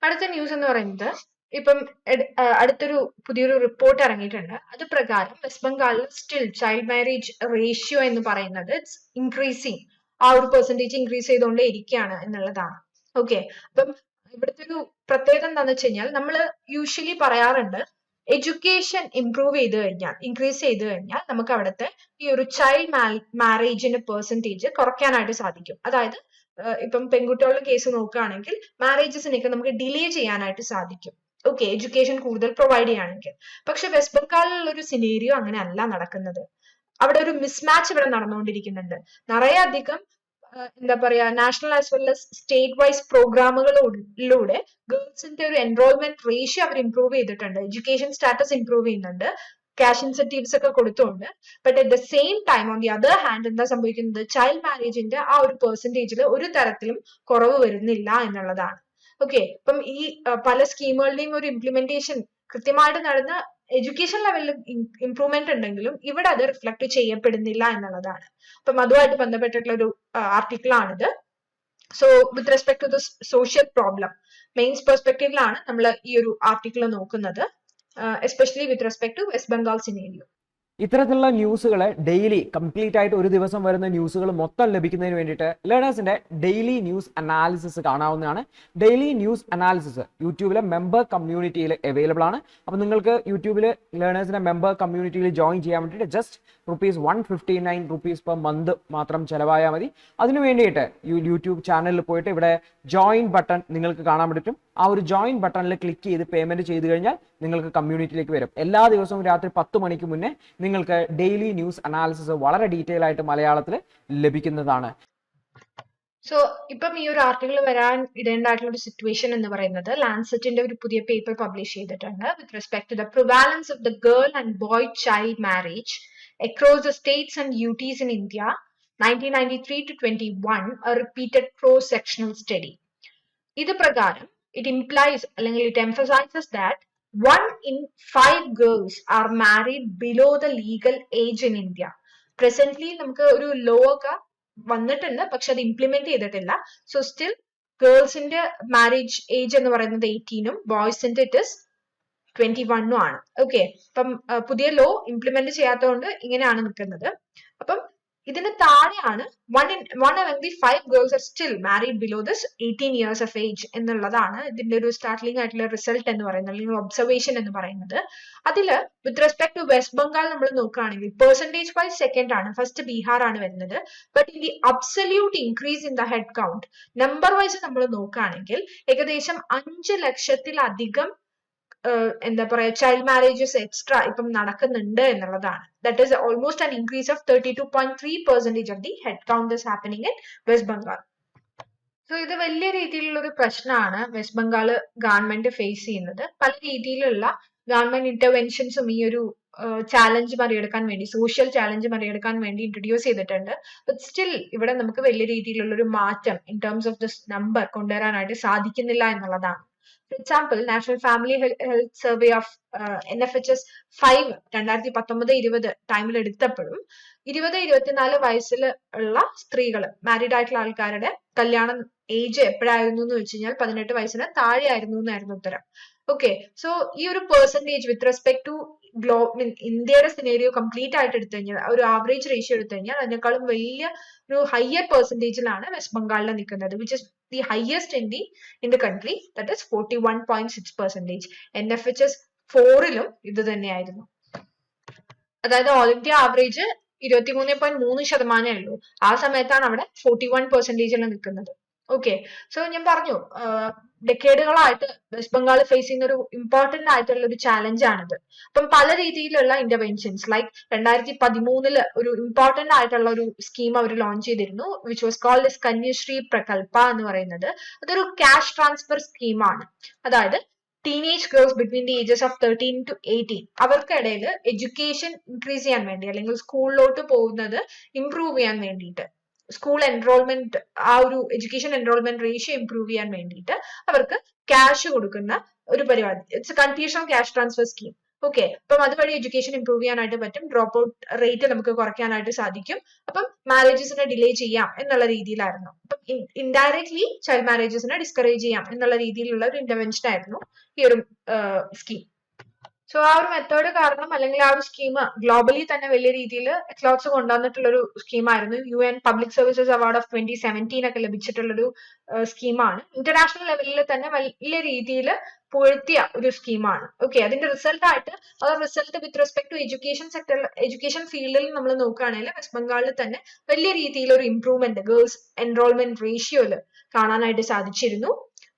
അടുത്ത ന്യൂസ് എന്ന് പറയുന്നത് ഇപ്പം അടുത്തൊരു പുതിയൊരു റിപ്പോർട്ട് ഇറങ്ങിയിട്ടുണ്ട്. അത് പ്രകാരം വെസ്റ്റ് ബംഗാളിൽ സ്റ്റിൽ ചൈൽഡ് മാരേജ് റേഷ്യോ എന്ന് പറയുന്നത് ഇറ്റ്സ് ഇൻക്രീസിങ്, ആ ഒരു പെർസെന്റേജ് ഇൻക്രീസ് ചെയ്തുകൊണ്ടേ ഇരിക്കുകയാണ് എന്നുള്ളതാണ്. ഓക്കെ, അപ്പം ഇവിടുത്തെ ഒരു പ്രത്യേകത എന്താണെന്ന് വെച്ച് കഴിഞ്ഞാൽ നമ്മൾ യൂഷ്വലി പറയാറുണ്ട് എഡ്യൂക്കേഷൻ ഇംപ്രൂവ് ചെയ്ത് കഴിഞ്ഞാൽ, ഇൻക്രീസ് ചെയ്ത് കഴിഞ്ഞാൽ നമുക്ക് അവിടുത്തെ ഈ ഒരു ചൈൽഡ് മാരേജിന്റെ പെർസെന്റേജ് കുറയ്ക്കാനായിട്ട് സാധിക്കും. അതായത് ഇപ്പം പെൺകുട്ടികളുടെ കേസ് നോക്കുകയാണെങ്കിൽ മാരേജസിനൊക്കെ നമുക്ക് ഡിലേ ചെയ്യാനായിട്ട് സാധിക്കും. ഓക്കെ, എഡ്യൂക്കേഷൻ കൂടുതൽ പ്രൊവൈഡ് ചെയ്യുകയാണെങ്കിൽ. പക്ഷെ വെസ്റ്റ് ബംഗാളിലുള്ള ഒരു സിനേറിയോ അങ്ങനെ അല്ല നടക്കുന്നത്. അവിടെ ഒരു മിസ്മാച്ച് ഇവിടെ നടന്നുകൊണ്ടിരിക്കുന്നുണ്ട്. നിറയെ അധികം എന്താ പറയാ national as well as state wise പ്രോഗ്രാമുകളിലൂടെ ഗേൾസിന്റെ ഒരു എൻറോൾമെന്റ് റേഷ്യോ അവർ ഇംപ്രൂവ് ചെയ്തിട്ടുണ്ട്, എഡ്യൂക്കേഷൻ സ്റ്റാറ്റസ് ഇംപ്രൂവ് ചെയ്യുന്നുണ്ട്, ക്യാഷ് ഇൻസെന്റീവ്സ് ഒക്കെ കൊടുത്തുകൊണ്ട്. But at the same time on the other hand എന്താ സംഭവിക്കുന്നത്, ചൈൽഡ് മാരേജിന്റെ ആ ഒരു പെർസെന്റേജിൽ ഒരു തരത്തിലും കുറവ് വരുന്നില്ല എന്നുള്ളതാണ്. ഓക്കെ, ഇപ്പം ഈ പല സ്കീമുകളുടെയും ഒരു ഇംപ്ലിമെന്റേഷൻ കൃത്യമായിട്ട് നടന്ന എഡ്യൂക്കേഷൻ ലെവലിൽ ഇംപ്രൂവ്മെന്റ് ഉണ്ടെങ്കിലും ഇവിടെ അത് റിഫ്ലക്ട് ചെയ്യപ്പെടുന്നില്ല എന്നുള്ളതാണ്. അപ്പം അതുമായിട്ട് ബന്ധപ്പെട്ടിട്ടുള്ള ഒരു ആർട്ടിക്കിൾ ആണിത്. So with respect to the social problem, mains പെർസ്പെക്റ്റീവിലാണ് നമ്മൾ ഈ ഒരു ആർട്ടിക്കിൾ നോക്കുന്നത്, especially with respect to West Bengal scenario. ഇത്തരത്തിലുള്ള ന്യൂസുകൾ ഡെയിലി കംപ്ലീറ്റ് ആയിട്ട് ഒരു ദിവസം വരുന്ന ന്യൂസുകൾ മൊത്തം ലഭിക്കുന്നതിന് വേണ്ടിയിട്ട് ലേണേഴ്സിന്റെ ഡെയിലി ന്യൂസ് അനാലിസിസ് കാണാവുന്നതാണ്. ഡെയിലി ന്യൂസ് അനാലിസിസ് യൂട്യൂബിലെ മെമ്പർ കമ്മ്യൂണിറ്റിയിൽ അവൈലബിൾ ആണ്. അപ്പോൾ നിങ്ങൾക്ക് യൂട്യൂബിൽ ലേണേഴ്സിന്റെ മെമ്പർ കമ്മ്യൂണിറ്റിയിൽ ജോയിൻ ചെയ്യാൻ വേണ്ടിയിട്ട് ജസ്റ്റ് ₹159 പെർ മന്ത് മാത്രം ചിലവായാൽ മതി. അതിനു വേണ്ടിയിട്ട് യൂട്യൂബ് ചാനലിൽ പോയിട്ട് ഇവിടെ ജോയിൻ ബട്ടൺ നിങ്ങൾക്ക് കാണാൻ പറ്റും. ആ ഒരു ജോയിൻ ബട്ടണിൽ ക്ലിക്ക് ചെയ്ത് പേയ്മെന്റ് ചെയ്ത് കഴിഞ്ഞാൽ നിങ്ങൾക്ക് കമ്മ്യൂണിറ്റിയിലേക്ക് വരും. എല്ലാ ദിവസവും രാത്രി 10 മണിക്ക് മുന്നേ നിങ്ങൾക്ക് ഡെയിലി ന്യൂസ് അനാലിസിസ് വളരെ ഡീറ്റെയിൽ ആയിട്ട് മലയാളത്തിൽ ലഭിക്കുന്നതാണ്. സോ ഇപ്പം ഈ ഒരു ആർട്ടിക്കിൾ വരാൻ ഇടേണ്ടതായിട്ടുള്ള ഒരു സിറ്റുവേഷൻ എന്ന് പറയുന്നത് ലാൻസെറ്റിന്റെ ഒരു പുതിയ പേപ്പർ പബ്ലിഷ് ചെയ്തിട്ടുണ്ട് with respect to the prevalence of the girl and boy child marriage across the states and UTs in India 1993 to 21, a repeated cross-sectional study. ഇത് പ്രകാരം it implies അല്ലെങ്കിൽ it emphasizes that 1 in 5 girls are married below the legal age in India. Presently നമുക്ക് ഒരു law ഒക്കെ വന്നിട്ടുണ്ട്, പക്ഷെ അത് implement ചെയ്തിട്ടില്ല. സോ സ്റ്റിൽ ഗേൾസിന്റെ മാരേജ് ഏജ് എന്ന് പറയുന്നത് 18ഉം ബോയ്സിന്റെ ഇറ്റ് ഇസ് 21 ആണ്. ഓക്കെ, അപ്പം പുതിയ ലോ ഇംപ്ലിമെന്റ് ചെയ്യാത്തതുകൊണ്ട് ഇങ്ങനെയാണ് നിൽക്കുന്നത്. അപ്പം ഇതിന് താഴെയാണ് 1 among the 5 girls are still married below this 18 years of age എന്നുള്ളതാണ് ഇതിന്റെ ഒരു സ്റ്റാർട്ട്ലിംഗ് ആയിട്ടുള്ള റിസൾട്ട് എന്ന് പറയുന്നത്, അല്ലെങ്കിൽ ഒബ്സർവേഷൻ എന്ന് പറയുന്നത്. അതില് with respect to West Bengal നമ്മൾ നോക്കുകയാണെങ്കിൽ പെർസെന്റേജ് വൈസ് സെക്കൻഡ് ആണ്, ഫസ്റ്റ് ബീഹാർ ആണ് വരുന്നത്. But in the absolute increase in the head count, number wise നമ്മൾ നോക്കുകയാണെങ്കിൽ ഏകദേശം 5 ലക്ഷത്തിലധികം എന്താ പറയാ ചൈൽഡ് മാരേജസ് എക്സ്ട്രാ ഇപ്പം നടക്കുന്നുണ്ട് എന്നുള്ളതാണ്. That is almost an increase of 32.3% of the head count is happening in west Bengal. So ഇത് വലിയ രീതിയിലുള്ള ഒരു പ്രശ്നമാണ് വെസ്റ്റ് ബംഗാൾ ഗവൺമെന്റ് ഫേസ് ചെയ്യുന്നത്. പല രീതിയിലുള്ള ഗവൺമെന്റ് ഇന്റർവെൻഷൻസും ഈ ഒരു ചാലഞ്ച് മറികടക്കാൻ വേണ്ടി, സോഷ്യൽ ചാലഞ്ച് മറികടക്കാൻ വേണ്ടി ഇൻട്രൊഡ്യൂസ് ചെയ്തിട്ടുണ്ട്. ബട്ട് സ്റ്റിൽ ഇവിടെ നമുക്ക് വലിയ രീതിയിലുള്ള ഒരു മാറ്റം in terms of this number കൊണ്ടുവരാനായിട്ട് സാധിക്കുന്നില്ല എന്നുള്ളതാണ്. For example, National Family Health Survey of NFHS 5 2019-20 ടൈമിൽ എടുത്തപ്പോഴും 20-24 വയസ്സിൽ ഉള്ള സ്ത്രീകൾ, മാരീഡ് ആയിട്ടുള്ള ആൾക്കാരുടെ കല്യാണം ഏജ് എപ്പോഴായിരുന്നു എന്ന് വെച്ച് കഴിഞ്ഞാൽ 18 വയസ്സിന് താഴെ ആയിരുന്നു എന്നായിരുന്നു ഉത്തരം. ഓക്കെ, സോ ഈ ഒരു പെർസെന്റേജ് വിത്ത് റെസ്പെക്ട് ടു ഇന്ത്യയുടെ സിനേരിയോ കംപ്ലീറ്റ് ആയിട്ട് എടുത്തു കഴിഞ്ഞാൽ, ഒരു ആവറേജ് റേഷ്യോ എടുത്തു കഴിഞ്ഞാൽ അതിനേക്കാളും വലിയ ഒരു ഹയർ പെർസെന്റേജിലാണ് വെസ്റ്റ് ബംഗാളിൽ നിൽക്കുന്നത്, which is the highest in the country, that is 41.6%. NFHS 4ലും ഇത് തന്നെയായിരുന്നു. അതായത് ഓൾ ഇന്ത്യ ആവറേജ് 23.3% ഉള്ളൂ. ആ സമയത്താണ് അവിടെ 41% നിൽക്കുന്നത്. ഓക്കെ, സോ ഞാൻ പറഞ്ഞു ഡെക്കേഡുകളായിട്ട് വെസ്റ്റ് ബംഗാൾ ഫേസ് ചെയ്യുന്ന ഒരു ഇമ്പോർട്ടന്റ് ആയിട്ടുള്ള ഒരു ചാലഞ്ച് ആണിത്. അപ്പം പല രീതിയിലുള്ള ഇന്റർവെൻഷൻസ്, ലൈക്ക് 2013 ഒരു ഇമ്പോർട്ടന്റ് ആയിട്ടുള്ള ഒരു സ്കീം അവർ ലോഞ്ച് ചെയ്തിരുന്നു, വിച്ച് വാസ് കോൾഡ് എസ് കന്യശ്രീ പ്രകൽപ എന്ന് പറയുന്നത്. അതൊരു ക്യാഷ് ട്രാൻസ്ഫർ സ്കീമാണ്. അതായത് teenage girls between the ages of 13 to 18 അവർക്കിടയിൽ എഡ്യൂക്കേഷൻ ഇൻക്രീസ് ചെയ്യാൻ വേണ്ടി, അല്ലെങ്കിൽ സ്കൂളിലോട്ട് പോകുന്നത് ഇംപ്രൂവ് ചെയ്യാൻ വേണ്ടിയിട്ട്, സ്കൂൾ എൻറോൾമെന്റ്, ആ ഒരു എഡ്യൂക്കേഷൻ എൻറോൾമെന്റ് റേഷ്യോ ഇംപ്രൂവ് ചെയ്യാൻ വേണ്ടിയിട്ട് അവർക്ക് ക്യാഷ് കൊടുക്കുന്ന ഒരു പരിപാടി. It's A confusion cash transfer scheme. Okay, അപ്പം അതുവഴി എഡ്യൂക്കേഷൻ ഇംപ്രൂവ് ചെയ്യാനായിട്ട് പറ്റും, ഡ്രോപ്പ് ഔട്ട് റേറ്റ് നമുക്ക് കുറയ്ക്കാനായിട്ട് സാധിക്കും, അപ്പം മാരേജസിനെ ഡിലേ ചെയ്യാം എന്നുള്ള രീതിയിലായിരുന്നു. അപ്പം ഇൻഡയറക്ട്ലി ചൈൽഡ് മാരേജസിനെ ഡിസ്കറേജ് ചെയ്യാം എന്നുള്ള രീതിയിലുള്ള ഒരു ഇന്റർവെൻഷൻ ആയിരുന്നു ഈ ഒരു സ്കീം. സോ ആ ഒരു മെത്തേഡ് കാരണം അല്ലെങ്കിൽ ആ ഒരു സ്കീം ഗ്ലോബലി തന്നെ വലിയ രീതിയിൽ എക്ലോട്സ് കൊണ്ടുവന്നിട്ടുള്ള ഒരു സ്കീമായിരുന്നു. UN public services award of 2017 ഒക്കെ ലഭിച്ചിട്ടുള്ളൊരു സ്കീമാണ്. ഇന്റർനാഷണൽ ലെവലിൽ തന്നെ വലിയ രീതിയിൽ പുകഴ്ത്തിയ ഒരു സ്കീമാണ്. ഓക്കെ, അതിന്റെ റിസൾട്ട് ആയിട്ട് ആ result with respect to education സെക്ടറിൽ, എഡ്യൂക്കേഷൻ ഫീൽഡിൽ നമ്മൾ നോക്കുകയാണെങ്കിൽ വെസ്റ്റ് ബംഗാളിൽ തന്നെ വലിയ രീതിയിൽ ഒരു ഇംപ്രൂവ്മെന്റ് ഗേൾസ് എൻറോൾമെന്റ് റേഷ്യോയില് കാണാനായിട്ട് സാധിച്ചിരുന്നു.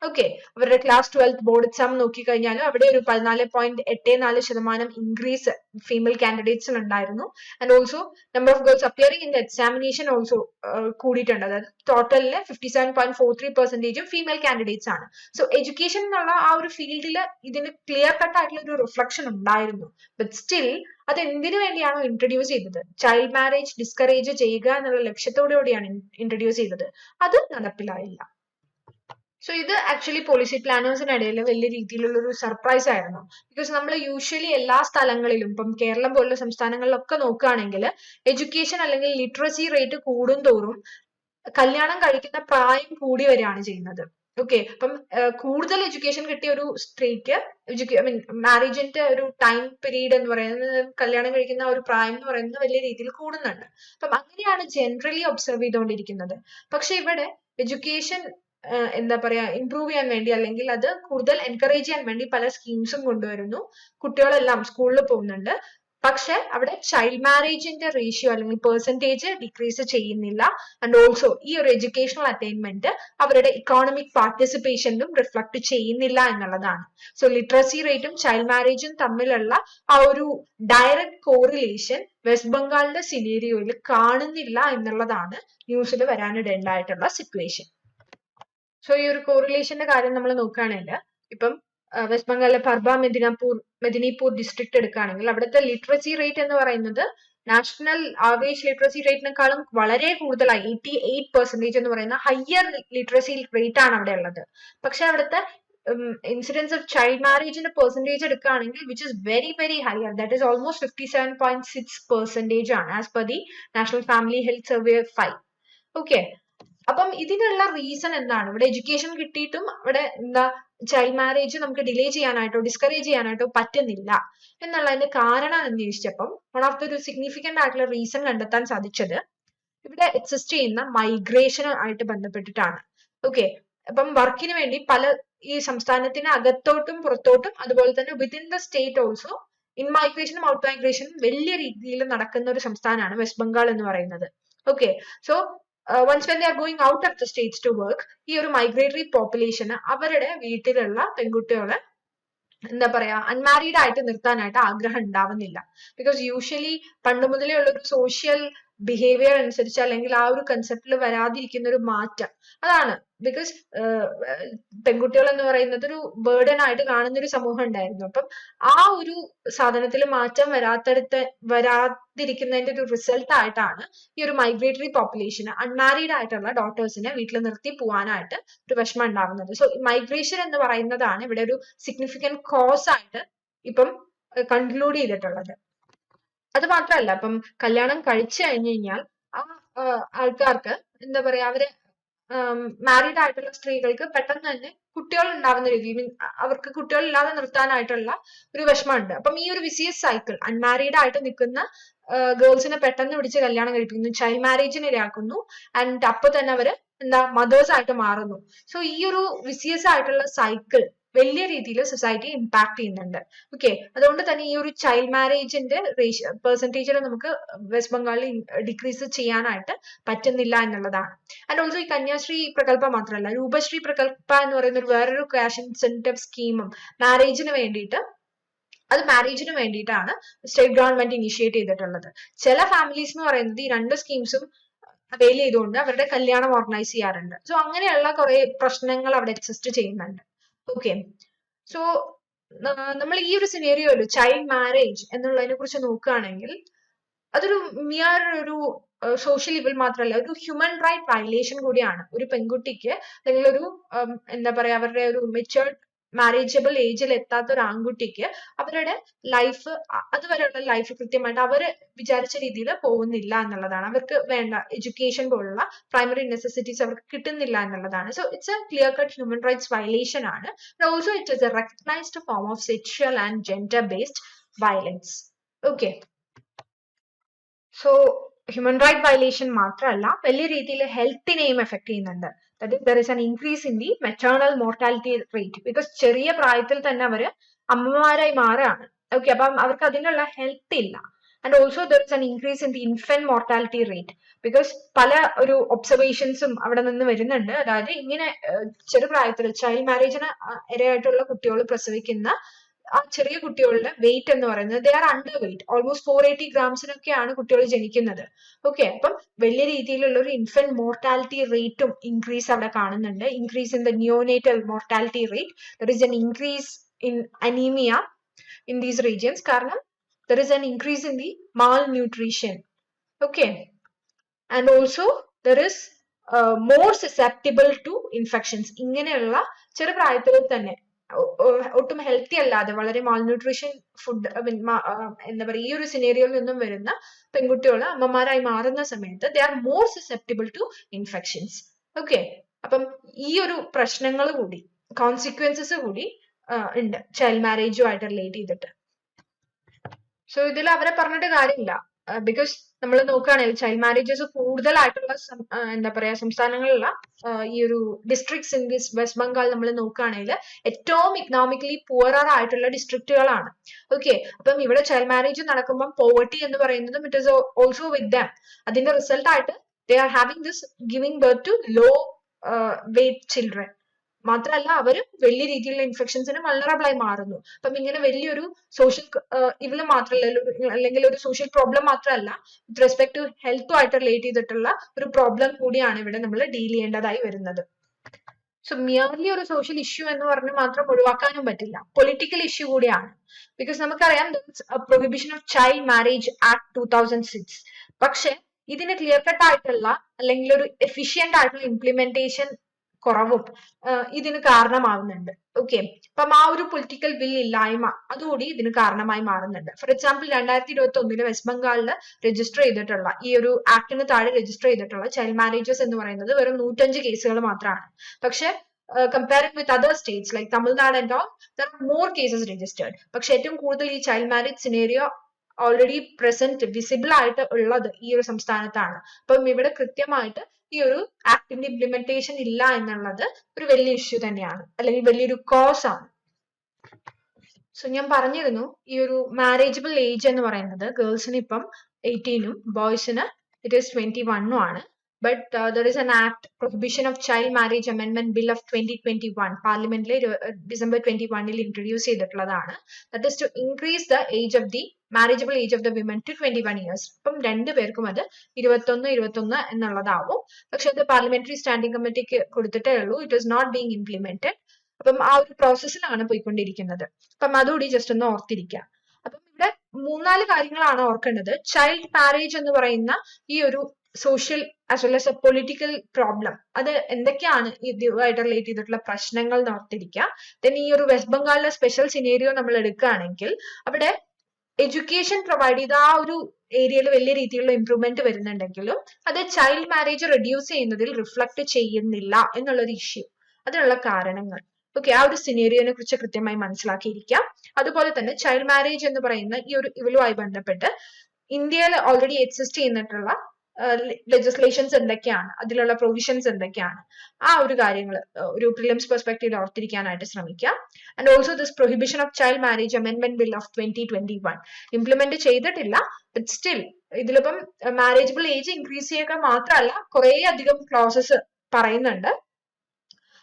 ഓക്കെ, അവരുടെ ക്ലാസ് 12 ബോർഡ് എക്സാം നോക്കിക്കഴിഞ്ഞാൽ അവിടെ ഒരു 14.84% ഇൻക്രീസ് ഫീമെയിൽ കാൻഡിഡേറ്റ്സിൽ ഉണ്ടായിരുന്നു. And also number of girls appearing in the examination also കൂടിയിട്ടുണ്ട്. അതായത് ടോട്ടലില് 57.43% ഫീമെയിൽ കാൻഡിഡേറ്റ്സ് ആണ്. സോ എഡ്യൂക്കേഷൻ എന്നുള്ള ആ ഒരു ഫീൽഡിൽ ഇതിന് ക്ലിയർ കട്ട് ആയിട്ടുള്ള ഒരു റിഫ്ലക്ഷൻ ഉണ്ടായിരുന്നു. ബട്ട് സ്റ്റിൽ അത് എന്തിനു വേണ്ടിയാണോ ഇൻട്രൊഡ്യൂസ് ചെയ്തത്, ചൈൽഡ് മാരേജ് ഡിസ്കറേജ് ചെയ്യുക എന്നുള്ള ലക്ഷ്യത്തോടുകൂടിയാണ് ഇൻട്രൊഡ്യൂസ് ചെയ്തത്, അത് നടപ്പിലായില്ല. സോ ഇത് ആക്ച്വലി പോളിസി പ്ലാനേഴ്സിനിടയിൽ വലിയ രീതിയിലുള്ള ഒരു സർപ്രൈസ് ആയിരുന്നു. ബിക്കോസ് നമ്മൾ യൂഷ്വലി എല്ലാ സ്ഥലങ്ങളിലും ഇപ്പം കേരളം പോലുള്ള സംസ്ഥാനങ്ങളിലൊക്കെ നോക്കുകയാണെങ്കിൽ എഡ്യൂക്കേഷൻ അല്ലെങ്കിൽ ലിറ്ററസി റേറ്റ് കൂടും തോറും കല്യാണം കഴിക്കുന്ന പ്രായം കൂടി വരികയാണ് ചെയ്യുന്നത്. ഓക്കെ, അപ്പം കൂടുതൽ എഡ്യൂക്കേഷൻ കിട്ടിയ ഒരു സ്ത്രീക്ക് മാരേജിന്റെ ഒരു ടൈം പീരീഡ് എന്ന് പറയുന്നത്, കല്യാണം കഴിക്കുന്ന ഒരു പ്രായം എന്ന് പറയുന്നത് വലിയ രീതിയിൽ കൂടുന്നുണ്ട്. അപ്പം അങ്ങനെയാണ് ജനറലി ഒബ്സർവ് ചെയ്തുകൊണ്ടിരിക്കുന്നത്. പക്ഷെ ഇവിടെ എഡ്യൂക്കേഷൻ എന്താ പറയാ ഇംപ്രൂവ് ചെയ്യാൻ വേണ്ടി അല്ലെങ്കിൽ അത് കൂടുതൽ എൻകറേജ് ചെയ്യാൻ വേണ്ടി പല സ്കീംസും കൊണ്ടുവരുന്നു. കുട്ടികളെല്ലാം സ്കൂളിൽ പോകുന്നുണ്ട്. പക്ഷെ അവിടെ ചൈൽഡ് മാരേജിന്റെ റേഷ്യോ അല്ലെങ്കിൽ പെർസെന്റേജ് ഡിക്രീസ് ചെയ്യുന്നില്ല. ആൻഡ് ഓൾസോ ഈ ഒരു എഡ്യൂക്കേഷണൽ അറ്റൈൻമെന്റ് അവരുടെ ഇക്കോണമിക് പാർട്ടിസിപ്പേഷനിലും റിഫ്ലക്ട് ചെയ്യുന്നില്ല എന്നുള്ളതാണ്. സോ ലിറ്ററസി റേറ്റും ചൈൽഡ് മാരേജും തമ്മിലുള്ള ആ ഒരു ഡയറക്റ്റ് കോറിലേഷൻ വെസ്റ്റ് ബംഗാളിന്റെ സിനേരിയോയിൽ കാണുന്നില്ല എന്നുള്ളതാണ് ന്യൂസിൽ വരാനിടയുണ്ടായിട്ടുള്ള സിറ്റുവേഷൻ. സോ ഈ ഒരു കോറിലേഷന്റെ കാര്യം നമ്മൾ നോക്കുകയാണെങ്കിൽ ഇപ്പം വെസ്റ്റ് ബംഗാളിലെ പർബ മെദിനിപൂർ ഡിസ്ട്രിക്ട് എടുക്കുകയാണെങ്കിൽ അവിടുത്തെ ലിറ്ററസി റേറ്റ് എന്ന് പറയുന്നത് നാഷണൽ ആവറേജ് ലിറ്ററസി റേറ്റിനെക്കാളും വളരെ കൂടുതലായി 88% എന്ന് പറയുന്ന ഹയർ ലിറ്ററസി റേറ്റ് ആണ് അവിടെ ഉള്ളത്. പക്ഷെ അവിടുത്തെ ഇൻസിഡൻസ് ഓഫ് ചൈൽഡ് മാരേജിന്റെ പെർസെന്റേജ് എടുക്കുകയാണെങ്കിൽ which is very very higher, that is almost 57.6% ആണ് as per the national family health survey 5. Okay, അപ്പം ഇതിനുള്ള റീസൺ എന്താണ്? ഇവിടെ എഡ്യൂക്കേഷൻ കിട്ടിയിട്ടും ഇവിടെ എന്താ ചൈൽഡ് മാരേജ് നമുക്ക് ഡിലേ ചെയ്യാനായിട്ടോ ഡിസ്കറേജ് ചെയ്യാനായിട്ടോ പറ്റുന്നില്ല എന്നുള്ളതിന്റെ കാരണം അന്വേഷിച്ചപ്പം വൺ ഓഫ് ദ ഒരു സിഗ്നിഫിക്കന്റ് ആയിട്ടുള്ള റീസൺ കണ്ടെത്താൻ സാധിച്ചത് ഇവിടെ എക്സിസ്റ്റ് ചെയ്യുന്ന മൈഗ്രേഷൻ ആയിട്ട് ബന്ധപ്പെട്ടിട്ടാണ്. ഓക്കെ, അപ്പം വർക്കിന് വേണ്ടി പല ഈ സംസ്ഥാനത്തിന് അകത്തോട്ടും പുറത്തോട്ടും അതുപോലെ തന്നെ within the state also in മൈഗ്രേഷനും ഔട്ട് മൈഗ്രേഷനും വലിയ രീതിയിൽ നടക്കുന്ന ഒരു സംസ്ഥാനമാണ് വെസ്റ്റ് ബംഗാൾ എന്ന് പറയുന്നത്. Okay, so once when they are going out of the states to work, ഈ ഒരു മൈഗ്രേറ്ററി പോപ്പുലേഷന് അവരുടെ വീട്ടിലുള്ള പെൺകുട്ടികളെ എന്താ പറയാ അൺമാരീഡ് ആയിട്ട് നിർത്താനായിട്ട് ആഗ്രഹം ഉണ്ടാവുന്നില്ല. ബിക്കോസ് യൂഷ്വലി പണ്ട് മുതലേ ഉള്ള ഒരു സോഷ്യൽ ബിഹേവിയർ അനുസരിച്ച് അല്ലെങ്കിൽ ആ ഒരു കൺസെപ്റ്റിൽ വരാതിരിക്കുന്ന ഒരു മാറ്റം അതാണ്. ബിക്കോസ് പെൺകുട്ടികൾ എന്ന് പറയുന്നത് ഒരു ബേർഡൻ ആയിട്ട് കാണുന്ന ഒരു സമൂഹം ഉണ്ടായിരുന്നു. അപ്പം ആ ഒരു സാധനത്തിൽ മാറ്റം വരാതിരിക്കുന്നതിന്റെ ഒരു റിസൾട്ട് ആയിട്ടാണ് ഈ ഒരു മൈഗ്രേറ്ററി പോപ്പുലേഷന് അൺമാരീഡ് ആയിട്ടുള്ള ഡോട്ടേഴ്സിനെ വീട്ടിൽ നിർത്തി പോകാനായിട്ട് ഒരു വിഷമം ഉണ്ടാവുന്നത്. സോ മൈഗ്രേഷൻ എന്ന് പറയുന്നതാണ് ഇവിടെ ഒരു സിഗ്നിഫിക്കന്റ് കോസ് ആയിട്ട് ഇപ്പം കൺക്ലൂഡ് ചെയ്തിട്ടുള്ളത്. അത് മാത്രമല്ല, ഇപ്പം കല്യാണം കഴിച്ചു കഴിഞ്ഞു കഴിഞ്ഞാൽ ആ ആൾക്കാർക്ക് എന്താ പറയാ അവര് മാരീഡ് ആയിട്ടുള്ള സ്ത്രീകൾക്ക് പെട്ടെന്ന് തന്നെ കുട്ടികൾ ഉണ്ടാവുന്ന രീതി, അവർക്ക് കുട്ടികൾ ഇല്ലാതെ നിർത്താനായിട്ടുള്ള ഒരു വിഷമമുണ്ട്. അപ്പം ഈ ഒരു വിസിയസ് സൈക്കിൾ അൺമാരീഡ് ആയിട്ട് നിൽക്കുന്ന ഗേൾസിനെ പെട്ടെന്ന് പിടിച്ച് കല്യാണം കഴിപ്പിക്കുന്നു, ചൈൽഡ് മാരേജിന് ഇരയാക്കുന്നു, ആൻഡ് അപ്പൊ തന്നെ അവര് എന്താ മദേഴ്സ് ആയിട്ട് മാറുന്നു. സോ ഈ ഒരു വിസിയസ് ആയിട്ടുള്ള സൈക്കിൾ വലിയ രീതിയിൽ സൊസൈറ്റി ഇമ്പാക്ട് ചെയ്യുന്നുണ്ട്. ഓക്കെ, അതുകൊണ്ട് തന്നെ ഈ ഒരു ചൈൽഡ് മാരേജിന്റെ പെർസെന്റേജിൽ നമുക്ക് വെസ്റ്റ് ബംഗാളിൽ ഡിക്രീസ് ചെയ്യാനായിട്ട് പറ്റുന്നില്ല എന്നുള്ളതാണ്. ആൻഡ് ഓൾസോ ഈ കന്യാശ്രീ പ്രകല്പ മാത്രമല്ല, രൂപശ്രീ പ്രകല്പ എന്ന് പറയുന്ന ഒരു വേറൊരു ക്യാഷ് ഇൻസെന്റീവ് സ്കീമും മാരേജിന് വേണ്ടിയിട്ടാണ് സ്റ്റേറ്റ് ഗവൺമെന്റ് ഇനിഷ്യേറ്റ് ചെയ്തിട്ടുള്ളത്. ചില ഫാമിലീസ് എന്ന് പറയുന്നത് ഈ രണ്ട് സ്കീംസും അവെയിൽ ചെയ്തുകൊണ്ട് അവരുടെ കല്യാണം ഓർഗനൈസ് ചെയ്യാറുണ്ട്. സോ അങ്ങനെയുള്ള കുറെ പ്രശ്നങ്ങൾ അവിടെ എക്സിസ്റ്റ് ചെയ്യുന്നുണ്ട്. ഓക്കെ, സോ നമ്മൾ ഈ ഒരു സിനേറിയോയില് ചൈൽഡ് മാരേജ് എന്നുള്ളതിനെ കുറിച്ച് നോക്കുകയാണെങ്കിൽ അതൊരു മിയർ ഒരു സോഷ്യൽ ഇവൽ മാത്രമല്ല, ഒരു ഹ്യൂമൻ റൈറ്റ് വയലേഷൻ കൂടിയാണ്. ഒരു പെൺകുട്ടിക്ക് അല്ലെങ്കിൽ ഒരു എന്താ പറയാ അവരുടെ ഒരു മെച്ചുവേർഡ് മാരേജബിൾ ഏജിൽ എത്താത്ത ഒരു ആൺകുട്ടിക്ക് അവരുടെ ലൈഫ്, അതുവരെയുള്ള ലൈഫ് കൃത്യമായിട്ട് അവര് വിചാരിച്ച രീതിയിൽ പോകുന്നില്ല എന്നുള്ളതാണ്. അവർക്ക് വേണ്ട എഡ്യൂക്കേഷൻ പോലുള്ള പ്രൈമറി നെസസിറ്റീസ് അവർക്ക് കിട്ടുന്നില്ല എന്നുള്ളതാണ്. So it's a clear cut human rights violation ആണ്. Also it is a recognised form of sexual and gender based violence. Okay, so human right violation മാത്രമല്ല വലിയ രീതിയിൽ ഹെൽത്തിനെയും എഫക്ട് ചെയ്യുന്നുണ്ട്. That is there is an increase in the maternal mortality rate. Because ചെറിയ പ്രായത്തിൽ തന്നെ അവര് അമ്മമാരായി മാറുകയാണ്. ഓക്കെ, അപ്പം അവർക്ക് അതിനുള്ള ഹെൽത്ത് ഇല്ല. And also there is an increase in the infant mortality rate. Because പല ഒരു ഒബ്സർവേഷൻസും അവിടെ നിന്ന് വരുന്നുണ്ട്. അതായത് ഇങ്ങനെ ചെറുപ്രായത്തിൽ ചൈൽഡ് മാരേജിന് ഇരയായിട്ടുള്ള കുട്ടികൾ പ്രസവിക്കുന്ന ആ ചെറിയ കുട്ടികളുടെ വെയിറ്റ് എന്ന് പറയുന്നത് they are under wait. Almost 480 ഗ്രാംസിനൊക്കെയാണ് കുട്ടികൾ ജനിക്കുന്നത്. ഓക്കെ, അപ്പം വലിയ രീതിയിലുള്ള ഒരു ഇൻഫന്റ് മോർട്ടാലിറ്റി റേറ്റും ഇൻക്രീസ് അവിടെ കാണുന്നുണ്ട്. Increase in the neonatal mortality rate. There is an increase in anaemia in these regions. കാരണം there is an increase in the malnutrition. Okay, and also there is more susceptible to infections. ഇങ്ങനെയുള്ള ചെറുപ്രായത്തിൽ തന്നെ ഒട്ടും healthy അല്ലാതെ വളരെ malnutrition food എന്താ പറയുക ഈ ഒരു സിനേറിയോയിൽ നിന്നും വരുന്ന പെൺകുട്ടികൾ അമ്മമാരായി മാറുന്ന സമയത്ത് they are more susceptible to infections. Okay, അപ്പം ഈ ഒരു പ്രശ്നങ്ങൾ കൂടി കോൺസിക്വൻസസ് കൂടി ഉണ്ട് ചൈൽഡ് മാരേജുമായിട്ട് റിലേറ്റ് ചെയ്തിട്ട്. സോ ഇതിൽ അവരെ പറഞ്ഞിട്ട് കാര്യമില്ല. ബിക്കോസ് നമ്മൾ നോക്കുകയാണെങ്കിൽ ചൈൽഡ് മാരേജസ് കൂടുതലായിട്ടുള്ള എന്താ പറയാ സംസ്ഥാനങ്ങളിലുള്ള ഈ ഒരു districts in this west Bengal നമ്മൾ നോക്കുകയാണെങ്കിൽ ഏറ്റവും ഇക്കണോമിക്കലി പുവറർ ആയിട്ടുള്ള ഡിസ്ട്രിക്റ്റുകളാണ്. ഓക്കെ, അപ്പം ഇവിടെ ചൈൽഡ് മാരേജ് നടക്കുമ്പോൾ പോവർട്ടി എന്ന് പറയുന്നതും it is also with them. അതിന്റെ റിസൾട്ട് ആയിട്ട് they are having this giving birth to low weight children. മാത്രമല്ല അവര് വലിയ രീതിയിലുള്ള ഇൻഫെക്ഷൻസിന് വൾണറബിൾ ആയി മാറുന്നു. അപ്പം ഇങ്ങനെ വലിയൊരു സോഷ്യൽ ഇവള് മാത്രമല്ല, അല്ലെങ്കിൽ ഒരു സോഷ്യൽ പ്രോബ്ലം മാത്രമല്ല, വിത്ത് റെസ്പെക്ട് ടു ഹെൽത്തുമായിട്ട് റിലേറ്റ് ചെയ്തിട്ടുള്ള ഒരു പ്രോബ്ലം കൂടിയാണ് ഇവിടെ നമ്മൾ ഡീൽ ചെയ്യേണ്ടതായി വരുന്നത്. സോ മിയർലി ഒരു സോഷ്യൽ ഇഷ്യൂ എന്ന് പറഞ്ഞ് മാത്രം ഒഴിവാക്കാനും പറ്റില്ല, പൊളിറ്റിക്കൽ ഇഷ്യൂ കൂടിയാണ്. ബിക്കോസ് നമുക്കറിയാം prohibition of child marriage act 2006. പക്ഷെ ഇതിന് ക്ലിയർ കട്ട് ആയിട്ടുള്ള അല്ലെങ്കിൽ ഒരു എഫിഷ്യന്റ് ആയിട്ടുള്ള ഇംപ്ലിമെന്റേഷൻ കുറവും ഇതിന് കാരണമാവുന്നുണ്ട്. ഓക്കെ, അപ്പം ആ ഒരു പൊളിറ്റിക്കൽ വിൽ ഇല്ലായ്മ അതുകൂടി ഇതിന് കാരണമായി മാറുന്നുണ്ട്. ഫോർ എക്സാമ്പിൾ 2021 വെസ്റ്റ് ബംഗാളിൽ രജിസ്റ്റർ ചെയ്തിട്ടുള്ള ഈ ഒരു ആക്ടിന് താഴെ രജിസ്റ്റർ ചെയ്തിട്ടുള്ള ചൈൽഡ് മാരേജസ് എന്ന് പറയുന്നത് വെറും 105 കേസുകൾ മാത്രമാണ്. പക്ഷെ comparing with other states like Tamil Nadu and all, there are more cases registered. പക്ഷെ ഏറ്റവും കൂടുതൽ ഈ child marriage scenario already present visible ആയിട്ട് ഉള്ളത് ഈ ഒരു സംസ്ഥാനത്താണ്. അപ്പം ഇവിടെ കൃത്യമായിട്ട് ഈ ഒരു ആക്ടിന്റെ ഇംപ്ലിമെന്റേഷൻ ഇല്ല എന്നുള്ളത് ഒരു വലിയ ഇഷ്യൂ തന്നെയാണ്, അല്ലെങ്കിൽ വലിയൊരു കോസ് ആണ്. സോ ഞാൻ പറഞ്ഞിരുന്നു ഈ ഒരു മാരേജബിൾ ഏജ് എന്ന് പറയുന്നത് ഗേൾസിന് ഇപ്പം 18-ഉം ബോയ്സിന് ഇറ്റ് ഈസ് 21-ഉം ആണ്. But there is an act, Prohibition of Child Marriage Amendment Bill of 2021, പാർലമെന്റിൽ ഡിസംബർ 21-ൽ ഇൻട്രൊഡ്യൂസ് ചെയ്തിട്ടുള്ളതാണ്. That is to increase the age of the marriageable age of the women to 21 years. അപ്പം രണ്ടുപേർക്കും അത് 21 എന്നുള്ളതാവും. പക്ഷെ അത് parliamentary standing കമ്മിറ്റിക്ക് കൊടുത്തിട്ടേ ഉള്ളൂ. It is not being implemented. അപ്പം ആ ഒരു പ്രോസസ്സിലാണ് പോയിക്കൊണ്ടിരിക്കുന്നത്. അപ്പം അതുകൂടി ജസ്റ്റ് ഒന്ന് ഓർത്തിരിക്കുക. അപ്പം ഇവിടെ 3-4 കാര്യങ്ങളാണ് ഓർക്കേണ്ടത്. ചൈൽഡ് മാരേജ് എന്ന് പറയുന്ന ഈ ഒരു social as well as A political problem, അത് എന്തൊക്കെയാണ് ഇതുമായിട്ട് റിലേറ്റ് ചെയ്തിട്ടുള്ള പ്രശ്നങ്ങൾ എന്ന് ഓർത്തിരിക്കുക. ദെൻ ഈ ഒരു വെസ്റ്റ് ബംഗാളിലെ സ്പെഷ്യൽ സിനേറിയോ നമ്മൾ എടുക്കുകയാണെങ്കിൽ അവിടെ എഡ്യൂക്കേഷൻ പ്രൊവൈഡ് ചെയ്ത ആ ഒരു ഏരിയയിൽ വലിയ രീതിയിലുള്ള ഇംപ്രൂവ്മെന്റ് വരുന്നുണ്ടെങ്കിലും അത് ചൈൽഡ് മാരേജ് റെഡ്യൂസ് ചെയ്യുന്നതിൽ റിഫ്ലക്ട് ചെയ്യുന്നില്ല എന്നുള്ളൊരു ഇഷ്യൂ. അതിനുള്ള കാരണങ്ങൾ ഓക്കെ ആ ഒരു സിനേറിയോനെ കുറിച്ച് കൃത്യമായി മനസ്സിലാക്കിയിരിക്കാം. അതുപോലെ തന്നെ ചൈൽഡ് മാരേജ് എന്ന് പറയുന്ന ഈ ഒരു ഇവലുമായി ബന്ധപ്പെട്ട് ഇന്ത്യയിൽ ഓൾറെഡി എക്സിസ്റ്റ് ചെയ്യുന്നിട്ടുള്ള ലെജിസ്ലേഷൻസ് എന്തൊക്കെയാണ്, അതിലുള്ള പ്രൊവിഷൻസ് എന്തൊക്കെയാണ്, ആ ഒരു കാര്യങ്ങൾ ഒരു പ്രിലിംസ് പെർസ്പെക്റ്റീവിൽ ഓർത്തിരിക്കാനായിട്ട് ശ്രമിക്കുക. And also this prohibition of child marriage amendment bill of 2021 implement ചെയ്തിട്ടില്ല. ബട്ട് സ്റ്റിൽ ഇതിലിപ്പം മാരേജബിൾ ഏജ് ഇൻക്രീസ് ചെയ്യുക മാത്രമല്ല കുറെ അധികം ക്ലോസസ് പറയുന്നുണ്ട്.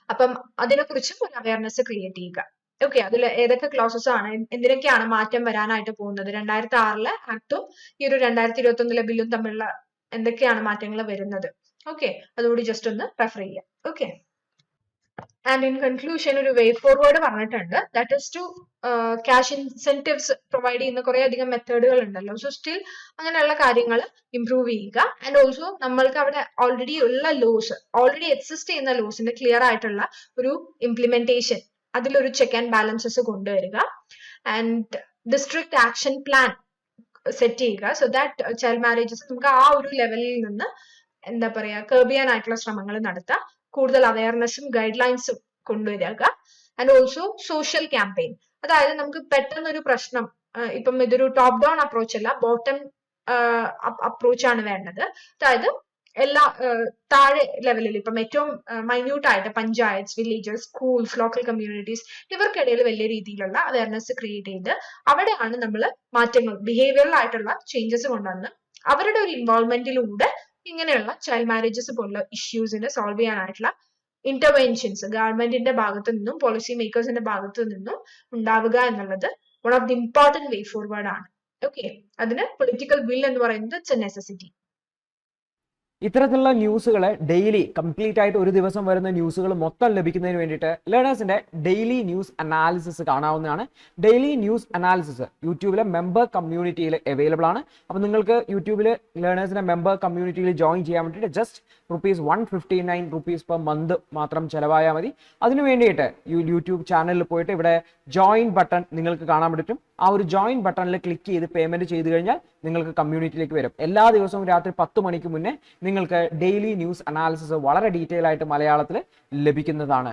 അപ്പം അതിനെക്കുറിച്ചും ഒരു അവയർനെസ് ക്രിയേറ്റ് ചെയ്യുക. ഓക്കെ, അതിൽ ഏതൊക്കെ ക്ലോസസ് ആണ്, എന്തിനൊക്കെയാണ് മാറ്റം വരാനായിട്ട് പോകുന്നത്, 2006-ലെ ആക്ടും ഈ ഒരു 2021-ലെ ബില്ലും തമ്മിലുള്ള എന്തൊക്കെയാണ് മാറ്റങ്ങൾ വരുന്നത്. ഓക്കെ, അതുകൂടി ജസ്റ്റ് ഒന്ന് റെഫർ ചെയ്യാം. ഓക്കെ, ആൻഡ് ഇൻ കൺക്ലൂഷൻ ഒരു വേ ഫോർവേഡ് പറഞ്ഞിട്ടുണ്ട്. That is to cash incentives provide ചെയ്യുന്ന കുറെ അധികം മെത്തേഡുകൾ ഉണ്ടല്ലോ. സോ സ്റ്റിൽ അങ്ങനെയുള്ള കാര്യങ്ങൾ ഇംപ്രൂവ് ചെയ്യുക. ആൻഡ് ഓൾസോ നമ്മൾക്ക് അവിടെ ഓൾറെഡി ഉള്ള ലോസ്, ഓൾറെഡി എക്സിസ്റ്റ് ചെയ്യുന്ന ലോസിന്റെ ക്ലിയർ ആയിട്ടുള്ള ഒരു ഇംപ്ലിമെന്റേഷൻ അതിലൊരു ചെക്ക് ആൻഡ് ബാലൻസസ് കൊണ്ടുവരിക. And district action plan set ചെയ്യുക. സോ ദാറ്റ് ചൈൽഡ് മാരേജസ് നമുക്ക് ആ ഒരു ലെവലിൽ നിന്ന് എന്താ പറയാ കർബ് ചെയ്യാനായിട്ടുള്ള ശ്രമങ്ങൾ നടത്താം. കൂടുതൽ അവയർനെസ്സും ഗൈഡ് ലൈൻസും കൊണ്ടുവരിക. ആൻഡ് ഓൾസോ സോഷ്യൽ ക്യാമ്പയിൻ, അതായത് നമുക്ക് പെട്ടെന്നൊരു പ്രശ്നം, ഇപ്പം ഇതൊരു ടോപ്പ് ഡൗൺ അപ്രോച്ച് അല്ല, ബോട്ടം അപ്രോച്ച് ആണ് വേണ്ടത്. അതായത് എല്ലാ താഴെ ലെവലിൽ ഇപ്പം ഏറ്റവും മൈന്യൂട്ട് ആയിട്ട് panchayat, villages, schools, local communities ഇവർക്കിടയിൽ വലിയ രീതിയിലുള്ള അവയർനെസ് ക്രിയേറ്റ് ചെയ്ത് അവിടെയാണ് നമ്മൾ മാറ്റങ്ങൾ, ബിഹേവിയറൽ ആയിട്ടുള്ള ചേഞ്ചസ് കൊണ്ടുവന്ന് അവരുടെ ഒരു ഇൻവോൾവ്മെന്റിലൂടെ ഇങ്ങനെയുള്ള ചൈൽഡ് മാരേജസ് പോലുള്ള ഇഷ്യൂസിനെ സോൾവ് ചെയ്യാനായിട്ടുള്ള ഇന്റർവെൻഷൻസ് ഗവൺമെന്റിന്റെ ഭാഗത്തു നിന്നും പോളിസി മേക്കേഴ്സിന്റെ ഭാഗത്തു നിന്നും ഉണ്ടാവുക എന്നുള്ളത് one of the important way forward ആണ്. ഓക്കെ, അതിന് പൊളിറ്റിക്കൽ വിൽ എന്ന് പറയുന്നത് ഇറ്റ്സ് എ നെസസിറ്റി. ഇത്തരത്തിലുള്ള ന്യൂസുകളെ ഡെയിലി കംപ്ലീറ്റ് ആയിട്ട് ഒരു ദിവസം വരുന്ന ന്യൂസുകൾ മൊത്തം ലഭിക്കുന്നതിന് വേണ്ടിയിട്ട് ലേണേഴ്സിന്റെ ഡെയിലി ന്യൂസ് അനാലിസിസ് കാണാവുന്നതാണ്. ഡെയിലി ന്യൂസ് അനാലിസിസ് യൂട്യൂബിലെ മെമ്പർ കമ്മ്യൂണിറ്റിയിൽ അവൈലബിൾ ആണ്. അപ്പോൾ നിങ്ങൾക്ക് യൂട്യൂബിൽ ലേണേഴ്സിന്റെ മെമ്പർ കമ്മ്യൂണിറ്റിയിൽ ജോയിൻ ചെയ്യാൻ വേണ്ടിയിട്ട് ജസ്റ്റ് ₹159 പെർ മന്ത് മാത്രം ചിലവായാൽ മതി. അതിനു വേണ്ടിയിട്ട് യൂട്യൂബ് ചാനലിൽ പോയിട്ട് ഇവിടെ ജോയിൻ ബട്ടൺ നിങ്ങൾക്ക് കാണാൻ പറ്റും. ആ ഒരു ജോയിൻ ബട്ടണിൽ ക്ലിക്ക് ചെയ്ത് പേയ്മെന്റ് ചെയ്ത് കഴിഞ്ഞാൽ നിങ്ങൾക്ക് കമ്മ്യൂണിറ്റിയിലേക്ക് വരും. എല്ലാ ദിവസവും രാത്രി 10 മണിക്ക് മുന്നേ നിങ്ങൾക്ക് ഡെയിലി ന്യൂസ് അനാലിസിസ് വളരെ ഡീറ്റെയിൽ ആയിട്ട് മലയാളത്തിൽ ലഭിക്കുന്നതാണ്.